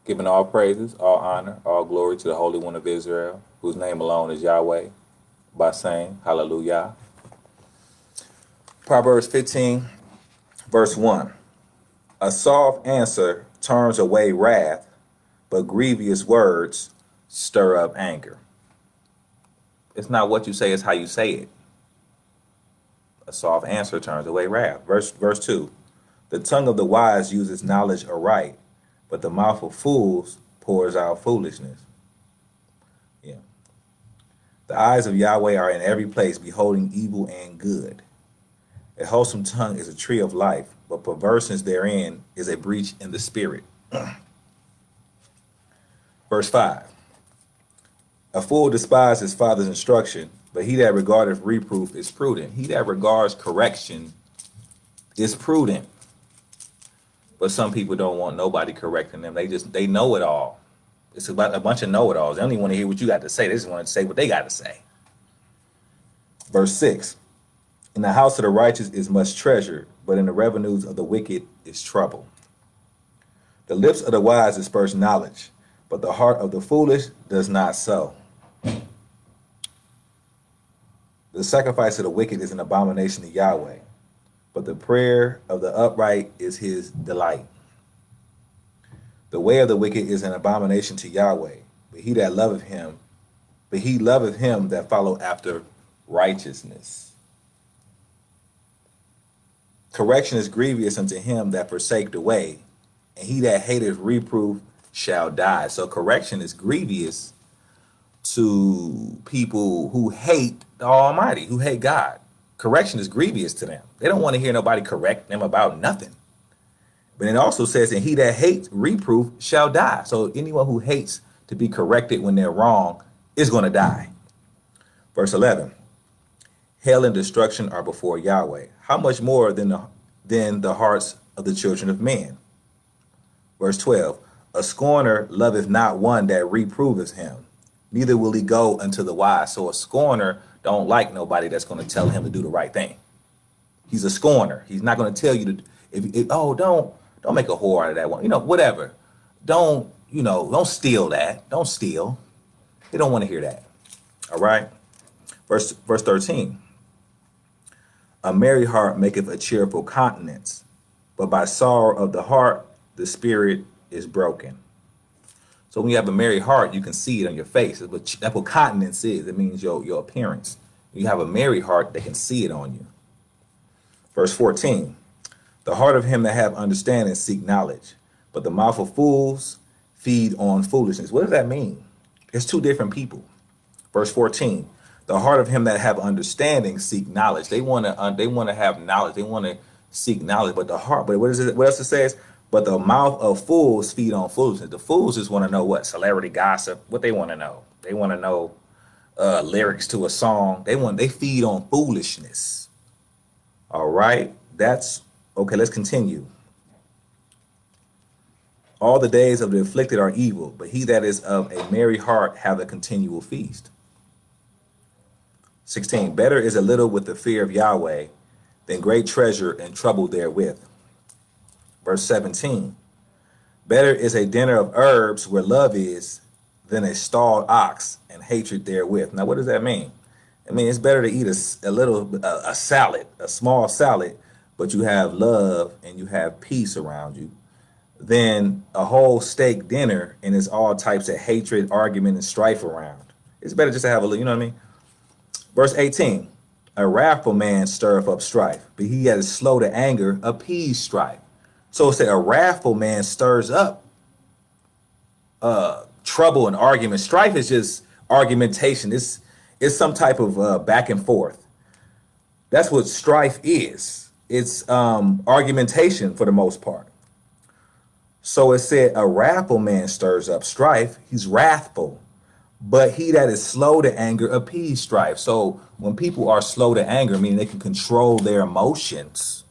Giving all praises, all honor, all glory to the Holy One of Israel, whose name alone is Yahweh, by saying, Hallelujah. Proverbs 15, verse 1. A soft answer turns away wrath, but grievous words stir up anger. It's not what you say, it's how you say it. A soft answer turns away wrath. Verse 2. The tongue of the wise uses knowledge aright, but the mouth of fools pours out foolishness. Yeah. The eyes of Yahweh are in every place, beholding evil and good. A wholesome tongue is a tree of life, but perverseness therein is a breach in the spirit. Verse 5. A fool despises his father's instruction, but he that regardeth reproof is prudent. He that regards correction is prudent. But some people don't want nobody correcting them. They know it all. It's about a bunch of know-it-alls. They don't even want to hear what you got to say. They just want to say what they got to say. Verse 6. In the house of the righteous is much treasure, but in the revenues of the wicked is trouble. The lips of the wise disperse knowledge, but the heart of the foolish does not so. The sacrifice of the wicked is an abomination to Yahweh, but the prayer of the upright is his delight. The way of the wicked is an abomination to Yahweh, but he loveth him that follow after righteousness. Correction is grievous unto him that forsake the way, and he that hateth reproof shall die. So correction is grievous to people who hate the Almighty, who hate God. Correction is grievous to them. They don't want to hear nobody correct them about nothing. But it also says, and he that hates reproof shall die. So anyone who hates to be corrected when they're wrong is going to die. Verse 11. Hell and destruction are before Yahweh. How much more than the hearts of the children of men? Verse 12. A scorner loveth not one that reproveth him, neither will he go unto the wise. So a scorner don't like nobody that's going to tell him to do the right thing. He's a scorner. He's not going to tell you to, don't make a whore out of that one. Whatever. Don't steal that. Don't steal. They don't want to hear that. All right. Verse 13. A merry heart maketh a cheerful countenance, but by sorrow of the heart, the spirit is broken. So when you have a merry heart, you can see it on your face. That's what countenance is. It means your appearance. You have a merry heart, they can see it on you. Verse 14. The heart of him that have understanding seek knowledge, but the mouth of fools feed on foolishness. What does that mean? It's two different people. Verse 14. The heart of him that have understanding seek knowledge. They want to have knowledge. They want to seek knowledge. But the heart. But what is it? What else it says? But the mouth of fools feed on foolishness. The fools just want to know what celebrity gossip. What they want to know. They want to know lyrics to a song. They feed on foolishness. All right. That's okay. Let's continue. All the days of the afflicted are evil, but he that is of a merry heart have a continual feast. 16. Better is a little with the fear of Yahweh than great treasure and trouble therewith. Verse 17. Better is a dinner of herbs where love is than a stalled ox and hatred therewith. Now, what does that mean? I mean, it's better to eat a salad, a small salad, but you have love and you have peace around you, than a whole steak dinner and it's all types of hatred, argument, and strife around. It's better just to have a little, you know what I mean? Verse 18, a wrathful man stirreth up strife, but he that is slow to anger appease strife. So it said a wrathful man stirs up trouble and argument. Strife is just argumentation. It's some type of back and forth. That's what strife is. It's argumentation for the most part. So it said a wrathful man stirs up strife. He's wrathful. But he that is slow to anger appease strife. So when people are slow to anger, meaning they can control their emotions,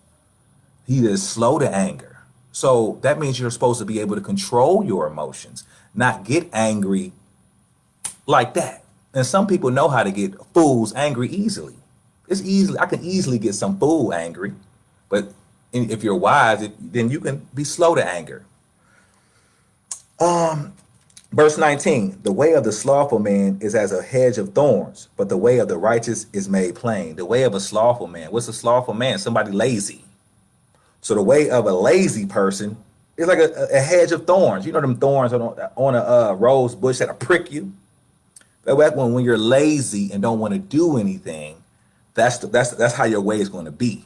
he that is slow to anger. So that means you're supposed to be able to control your emotions, not get angry like that. And some people know how to get fools angry easily. I can easily get some fool angry, but if you're wise, then you can be slow to anger. Verse 19, the way of the slothful man is as a hedge of thorns, but the way of the righteous is made plain. The way of a slothful man. What's a slothful man? Somebody lazy. So the way of a lazy person is like a hedge of thorns. You know them thorns on a rose bush that'll prick you. That when you're lazy and don't want to do anything, that's how your way is going to be.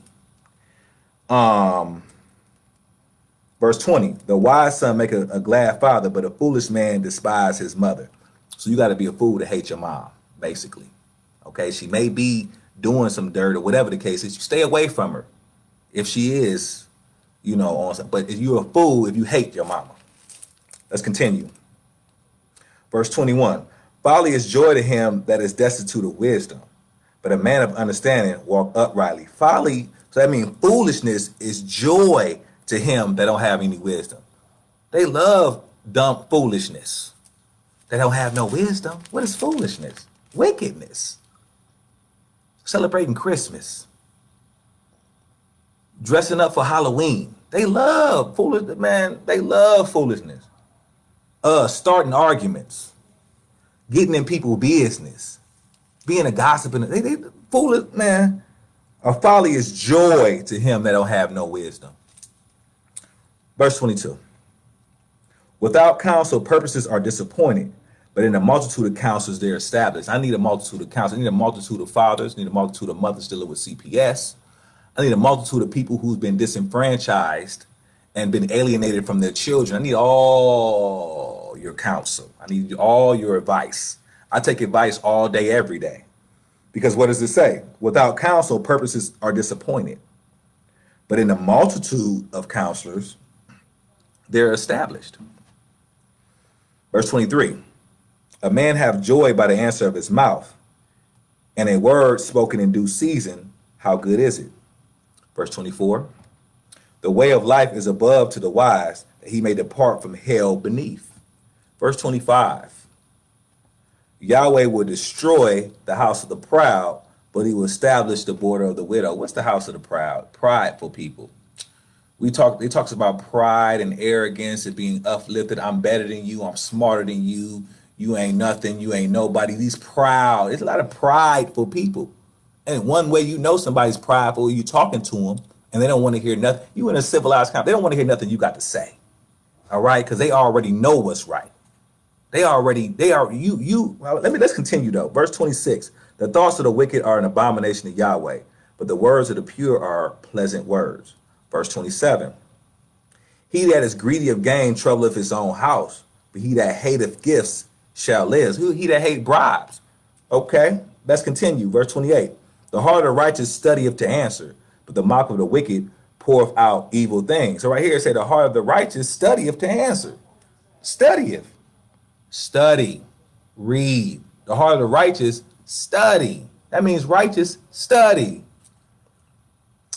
Verse 20, the wise son make a glad father, but a foolish man despise his mother. So you got to be a fool to hate your mom, basically. Okay, she may be doing some dirt or whatever the case is. You stay away from her if she is, on some. But you're a fool if you hate your mama. Let's continue. Verse 21, folly is joy to him that is destitute of wisdom, but a man of understanding walk uprightly. Folly, so that means foolishness is joy to him that don't have any wisdom. They love dumb foolishness. They don't have no wisdom. What is foolishness? Wickedness. Celebrating Christmas. Dressing up for Halloween. They love foolishness, man. They love foolishness. Starting arguments. Getting in people's business. Being a gossip. They foolish, man. A folly is joy to him that don't have no wisdom. Verse 22. Without counsel, purposes are disappointed, but in a multitude of counsels, they're established. I need a multitude of counsels. I need a multitude of fathers. I need a multitude of mothers dealing with CPS. I need a multitude of people who've been disenfranchised and been alienated from their children. I need all your counsel. I need all your advice. I take advice all day, every day. Because what does it say? Without counsel, purposes are disappointed. But in a multitude of counselors, they're established. Verse 23, a man have joy by the answer of his mouth, and a word spoken in due season, how good is it? Verse 24, the way of life is above to the wise, that he may depart from hell beneath. Verse 25, Yahweh will destroy the house of the proud, but he will establish the border of the widow. What's the house of the proud? Prideful people. It talks about pride and arrogance and being uplifted. I'm better than you. I'm smarter than you. You ain't nothing. You ain't nobody. These proud. There's a lot of prideful people. And one way you know somebody's prideful, you talking to them and they don't want to hear nothing. You in a civilized country, they don't want to hear nothing you got to say. All right? Because they already know what's right. Well, let's continue though. Verse 26, the thoughts of the wicked are an abomination to Yahweh, but the words of the pure are pleasant words. Verse 27, he that is greedy of gain troubleth his own house, but he that hateth gifts shall live. He that hate bribes. Okay, let's continue. Verse 28, the heart of the righteous studieth to answer, but the mouth of the wicked poureth out evil things. So right here it say the heart of the righteous studieth to answer. Studieth. Study. Read. The heart of the righteous study. That means righteous study.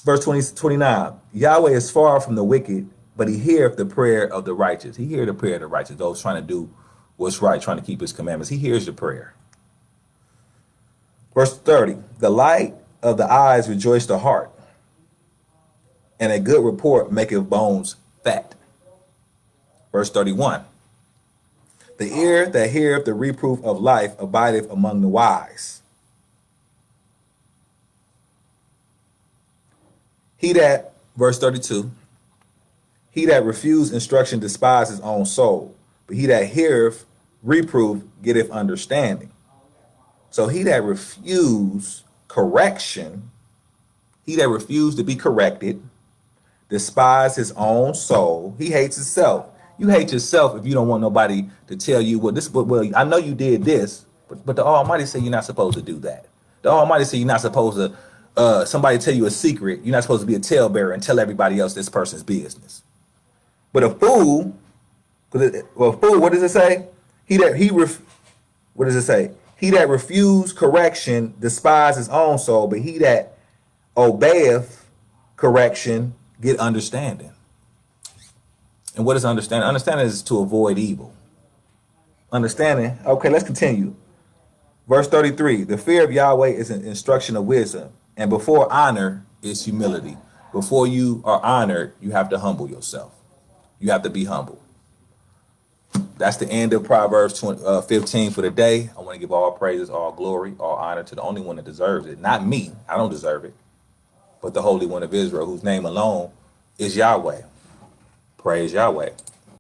Verse 29, Yahweh is far from the wicked, but he heareth the prayer of the righteous. He hears the prayer of the righteous, those trying to do what's right, trying to keep his commandments. He hears the prayer. Verse 30, the light of the eyes rejoice the heart, and a good report maketh bones fat. Verse 31, the ear that heareth the reproof of life abideth among the wise. Verse 32, he that refuse instruction despises his own soul, but he that heareth reproof getteth understanding. So he that refuse correction, he that refuse to be corrected, despise his own soul. He hates himself. You hate yourself if you don't want nobody to tell you, well, I know you did this, but the Almighty said you're not supposed to do that. The Almighty said you're not supposed to somebody tell you a secret, you're not supposed to be a talebearer and tell everybody else this person's business. But a fool, what does it say? What does it say? He that refuse correction despise his own soul, but he that obeyeth correction get understanding. And what is understanding? Understanding is to avoid evil. Understanding. Okay, let's continue. Verse 33, the fear of Yahweh is an instruction of wisdom, and before honor is humility. Before you are honored, you have to humble yourself. You have to be humble. That's the end of Proverbs 15 for the day. I want to give all praises, all glory, all honor to the only one that deserves it. Not me. I don't deserve it. But the Holy One of Israel, whose name alone is Yahweh. Praise Yahweh.